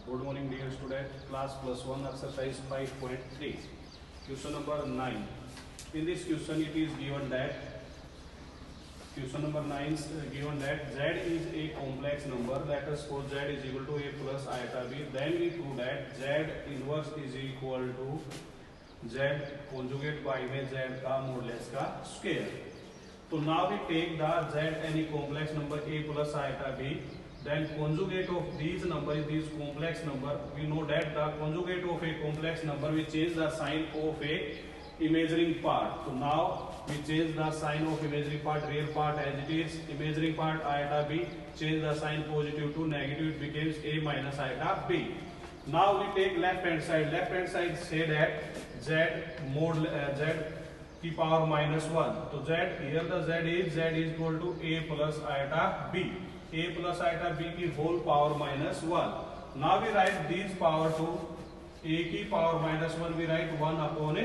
Good morning dear student. Class plus 1 exercise 5.3. Question number 9. In this question it is given that question number 9 is given that z is a complex number. Let us suppose z is equal to a plus iota b. Then we prove that z inverse is equal to z conjugate by में z का modulus का square. So now we take the z any complex number a plus iota b. Then conjugate of these number is this complex number. We know that the conjugate of a complex number we change the sign of a imaginary part. So now we change the sign of imaginary part, real part as it is. Imaginary part iota b, change the sign positive to negative, it becomes a minus iota b. Now we take left hand side. Left hand side say that z mod z की power minus 1. तो z here the z is equal to a plus iota b. A plus iota b की whole power minus 1. Now we write these power to a की power minus 1. We write 1 upon a.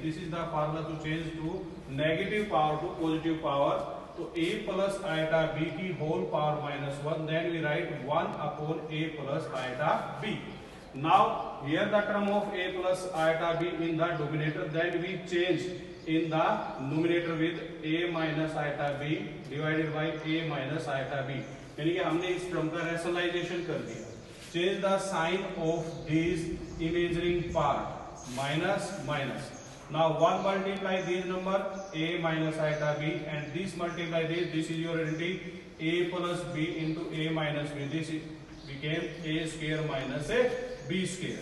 This is the formula to change to negative power to positive power. So a plus iota b की whole power minus 1. Then we write 1 upon a plus iota b. Now here the term of a plus iota b in the denominator. Then we change in the numerator with a minus iota b divided by a minus iota b. यानी कि हमने इस term का rationalisation कर दिया. Change the sign of this imaging part minus minus. Now 1 multiply this number a minus iota b and this multiply this. This is your identity a plus b into a minus b. This became a square minus a b square.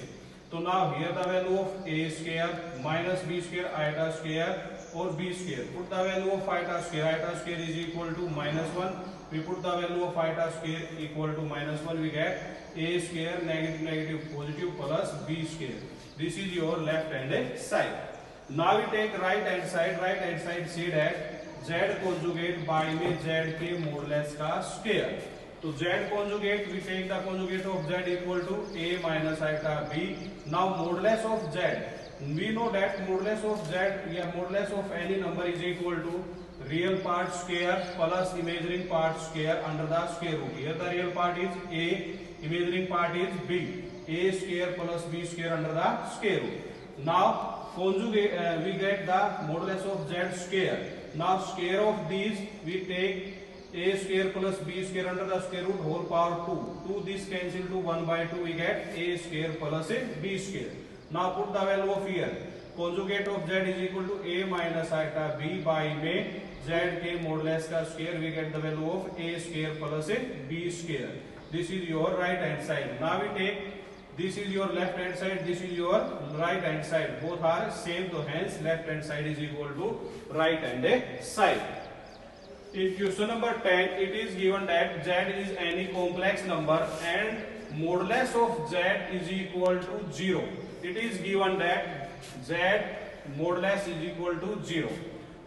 So now here the value of a square minus b square iota square or b square. Put the value of iota square. Iota square is equal to minus 1. We put the value of iota square equal to minus 1. We get a square negative negative positive plus b square. This is your left hand side. Now we take right hand side. Right hand side say that z conjugate by में z के modulus का square. तो z conjugate we take the conjugate of z equal to a minus iota b. Now modulus of z, we know that modulus of z या modulus of any number is equal to real part square plus imaginary part square under the square root. Here the real part is a, imaginary part is b. A square plus b square under the square root. Now conjugate we get the modulus of z square. Now square of these we take a square plus b square under the square root whole power 2. 2 this cancel to 1 by 2 we get a square plus a b square. Now put the value of here. Conjugate of z is equal to a minus iota b by में z के modulus का square we get the value of a square plus a b square. This is your right hand side. Now we take this is your left hand side. This is your right hand side. Both are same. So hence left hand side is equal to right hand side. In question number 10, it is given that z is any complex number and modulus of z is equal to 0. It is given that z modulus is equal to 0.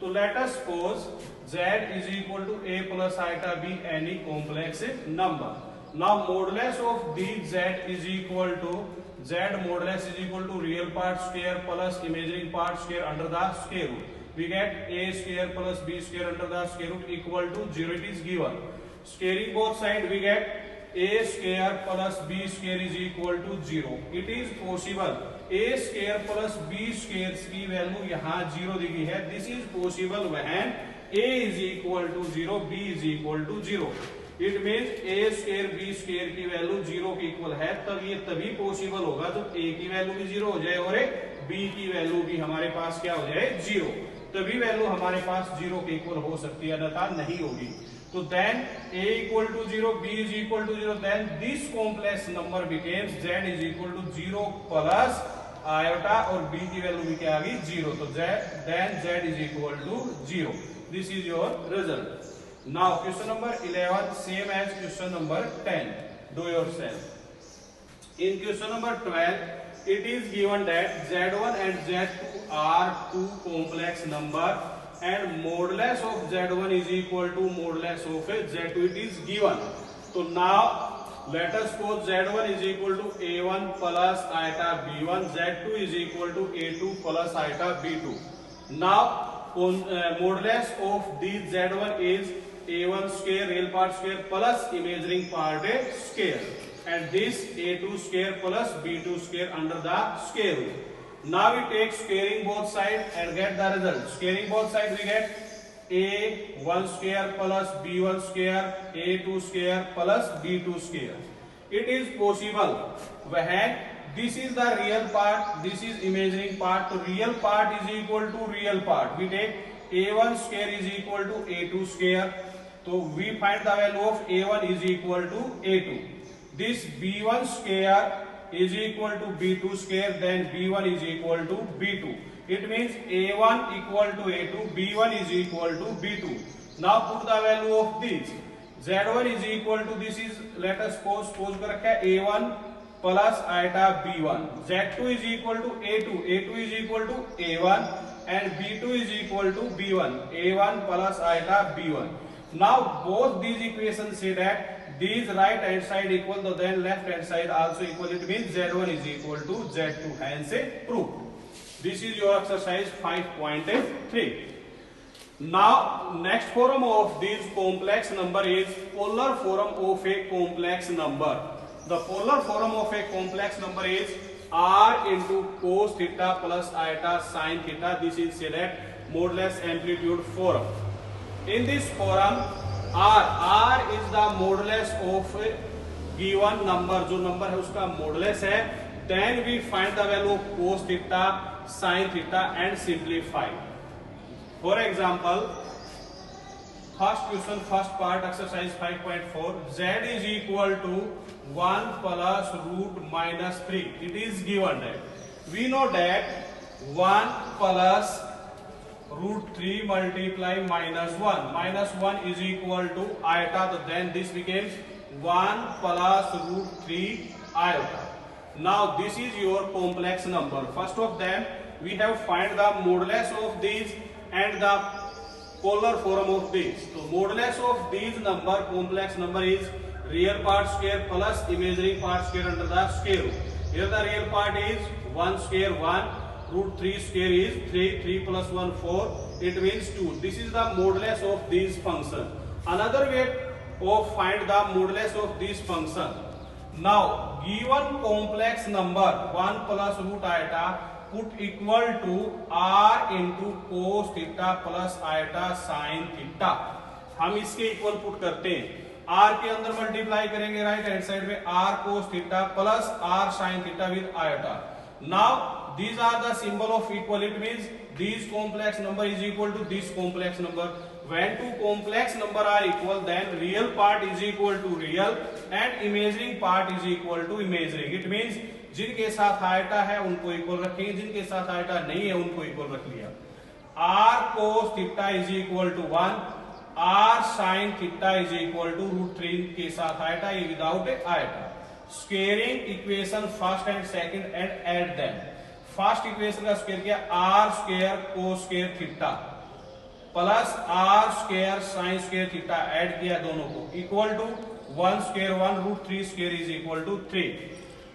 So let us suppose z is equal to a plus iota b any complex number. Now modulus of this z is equal to z modulus is equal to real part square plus imaginary part square under the square root. We get a square plus b square under the square root equal to 0. It is given. Squaring both sides we get a square plus b square is equal to 0. It is possible a square plus b square की value यहाँ 0 दी गई है. This is possible when a is equal to 0, b is equal to 0. It means a square b square की value 0 के equal है. तब ये तभी पॉसिबल होगा जब a की वैल्यू भी 0 हो जाए और b की वैल्यू भी हमारे पास क्या हो जाए 0. तभी वैल्यू हमारे पास 0 के इक्वल हो सकती है, अन्यथा नहीं होगी. तो then a equal to 0, b is equal to 0, then this complex number becomes z is equal to 0 plus iota और b की वैल्यू भी क्या आ गई 0. तो then z is equal to 0. This is your result. Now question number 11 same as question number 10. Do yourself. In question number 12, it is given that z1 and z2 are two complex number and modulus of z1 is equal to modulus of z2. It is given. So now let us suppose z1 is equal to a1 plus iota b1, z2 is equal to a2 plus iota b2. Now modulus of this z1 is a1 square real part square plus imaginary part square. and this a2 square plus b2 square under the square root. Now we take squaring both sides and get the result. Squaring both sides we get a1 square plus b1 square a2 square plus b2 square. It is possible when this is the real part, this is imaginary part, so real part is equal to real part. We take a1 square is equal to a2 square. So we find the value of a1 is equal to a2. This b1 square is equal to b2 square, then b1 is equal to b2. It means a1 equal to a2, b1 is equal to b2. Now put the value of this. z1 is equal to, this is, let us suppose कर रखा है a1 plus iota b1. z2 is equal to a2, a2 is equal to a1 and b2 is equal to b1, a1 plus iota b1. Now both these equations say that these right hand side equal, so then left hand side also equal. It means z1 is equal to z2, hence proved. This is your exercise 5.3. Now next form of this complex number is polar form of a complex number. The polar form of a complex number is r into cos theta plus iota sin theta. This is said at modulus amplitude form. In this form r is the modulus of a given number, जो number है उसका modulus है. Then we find the value of cos theta, sin theta and simplify. For example, first question, first part, exercise 5.4, z is equal to 1 plus root minus 3. It is given that we know that 1 plus root 3 multiply minus 1. Minus 1 is equal to iota. So then this becomes 1 plus root 3 iota. Now this is your complex number. First of them we have find the modulus of these and the polar form of these. So modulus of these number, complex number, is real part square plus imaginary part square under the square root. Here the real part is 1 square 1, root 3 square is 3, 3 plus 1 4, it means 2. This is the modulus of these function. Another way of find the modulus of this function. Now given complex number 1 plus root iota, put equal to r into cos theta plus iota sin theta. हम इसके equal put करते हैं, r के अंदर multiply करेंगे right hand side में r cos theta plus r sin theta with iota. Now these are the symbol of equal. It means this complex number is equal to this complex number. When two complex number are equal, then real part is equal to real and imaginary part is equal to imaginary. It means जिनके साथ eta है उनको equal रखेंगे, जिनके साथ eta नहीं है उनको इक्वल रख लिया. r cos theta is equal to 1, r sin theta is equal to root 3 के साथ आयटा, ये without iota. Squaring equation first and second and add them. First equation का स्क्वायर किया r square cos square theta plus r square sin square theta, add किया दोनों को, equal to 1 square 1 root 3 square is equal to 3.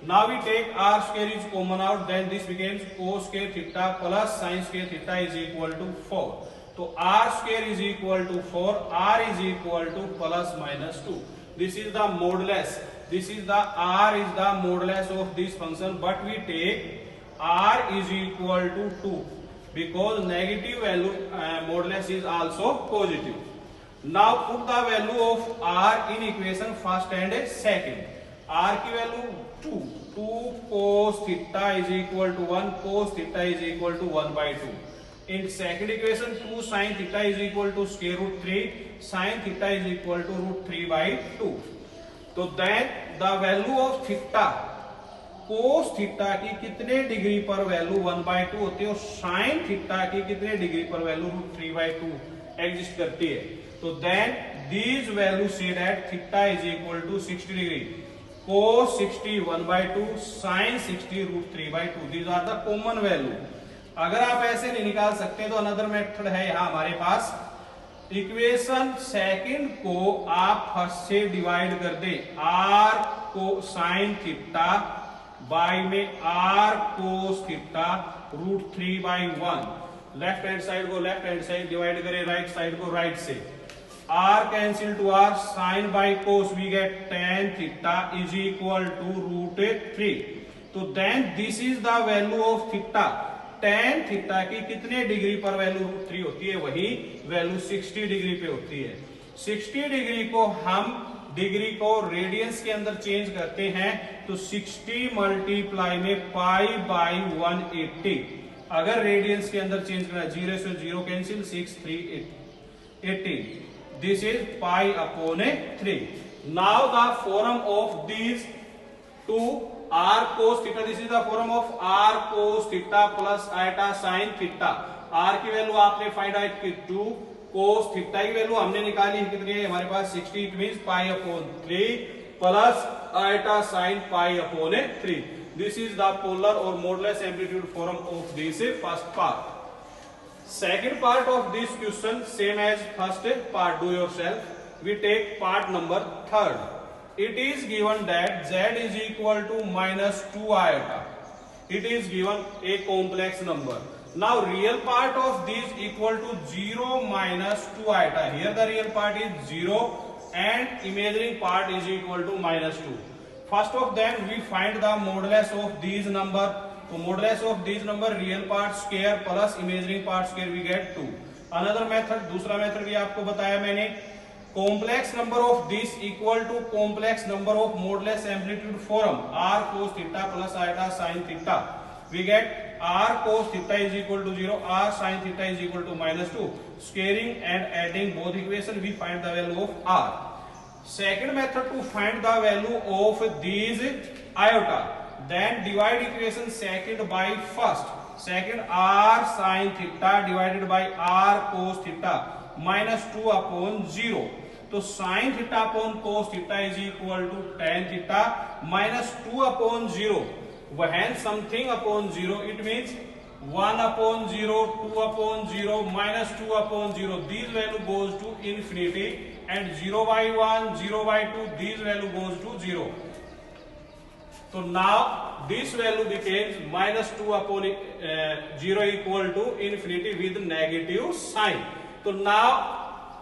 Now we take r square is common out, then this becomes cos square theta plus sin square theta is equal to 4. So r square is equal to 4, r is equal to plus minus 2. This is the modulus. This is the r is the modulus of this function, but we take r is equal to 2 because negative value modulus is also positive. Now put the value of r in equation first and second. r की value 2 cos theta is equal to 1, cos theta is equal to 1 by 2. In second equation 2 sin theta is equal to square root 3, sin theta is equal to root 3 by 2. तो then the value of theta, cos theta की कितने degree पर value 1 by 2 होती है और sin theta की कितने degree पर वैल्यू root 3 by 2 एग्जिस्ट करती है. तो then these value say that theta is equal to 60 degree. cos 60 1 by 2, sin 60 root 3 by 2. These are the common value. अगर आप ऐसे नहीं निकाल सकते तो अनदर मेथड है यहाँ हमारे पास. इक्वेशन सेकंड को आप फर्स्ट से डिवाइड कर दे, r को sin थीटा बाय में r cos theta root 3 by 1. Left hand side को लेफ्ट हैंड साइड डिवाइड करें, राइट साइड को राइट से. r cancel to r, sin by cos we get tan theta is equal to root 3. तो then this is the value of theta. tan थीटा की कितने degree पर value root 3 होती है? वही वैल्यू 60 डिग्री पे होती है. 60 डिग्री को हम डिग्री को रेडियंस के अंदर चेंज करते हैं तो 60 मल्टीप्लाई में पाई बाई 180. अगर रेडियंस के अंदर चेंज करना, 0 से 0 cancel, 6 3 18. This is pi upon 3. Now the form of these two r cos theta, this is the form of r cos theta plus iota sin theta. r की value आपने find out की 2, cos theta की value हमने निकाली है कितनी है हमारे पास 60. It means pi upon 3 plus iota sin pi upon 3. This is the polar और modulus amplitude form of this first part. Second part of this question same as first part, do yourself. We take part number 3. It is given that z is equal to minus 2 iota. It is given a complex number. Now real part of this equal to 0 minus 2 iota. Here the real part is 0 and imaginary part is equal to minus 2. First of them we find the modulus of these number. So modulus of these number, real part square plus imaginary part square we get 2. Another method, दूसरा method भी आपको बताया मैंने. Complex number of this equal to complex number of modulus amplitude form, r cos theta plus iota sin theta. We get r cos theta is equal to 0, r sin theta is equal to minus 2. Squaring and adding both equation we find the value of r. Second method to find the value of these iota. Then divide equation second by first. Second, r sin theta divided by r cos theta minus 2 upon 0. तो sine theta upon cos theta is equal to tan theta minus 2 upon 0. When something upon 0 it means 1 upon 0, 2 upon 0, minus 2 upon 0. These value goes to infinity and 0 by 1, 0 by 2, these value goes to 0. So now this value becomes minus 2 upon 0 equal to infinity with negative sign. तो now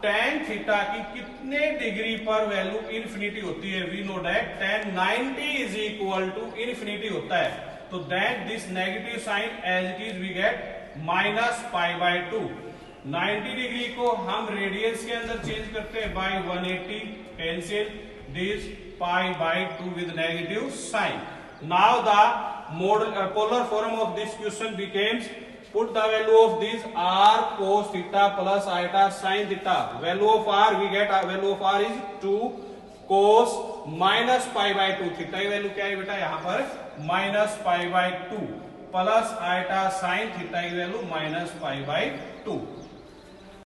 tan थीटा की कितने degree पर value infinity होती है? We know that tan 90 is equal to infinity होता है. तो that this negative sign as it is we get minus pi by 2. 90 degree को हम रेडियंस के अंदर चेंज करते हैं by 180, cancel this pi by 2 with negative sign. Now the polar form of this question becomes, put the value of this r cos theta plus iota sin theta. Value of r we get, value of r is 2 cos minus pi by 2. Theta की value क्या है बेटा यहाँ पर minus pi by 2 plus iota sin theta की value minus pi by 2.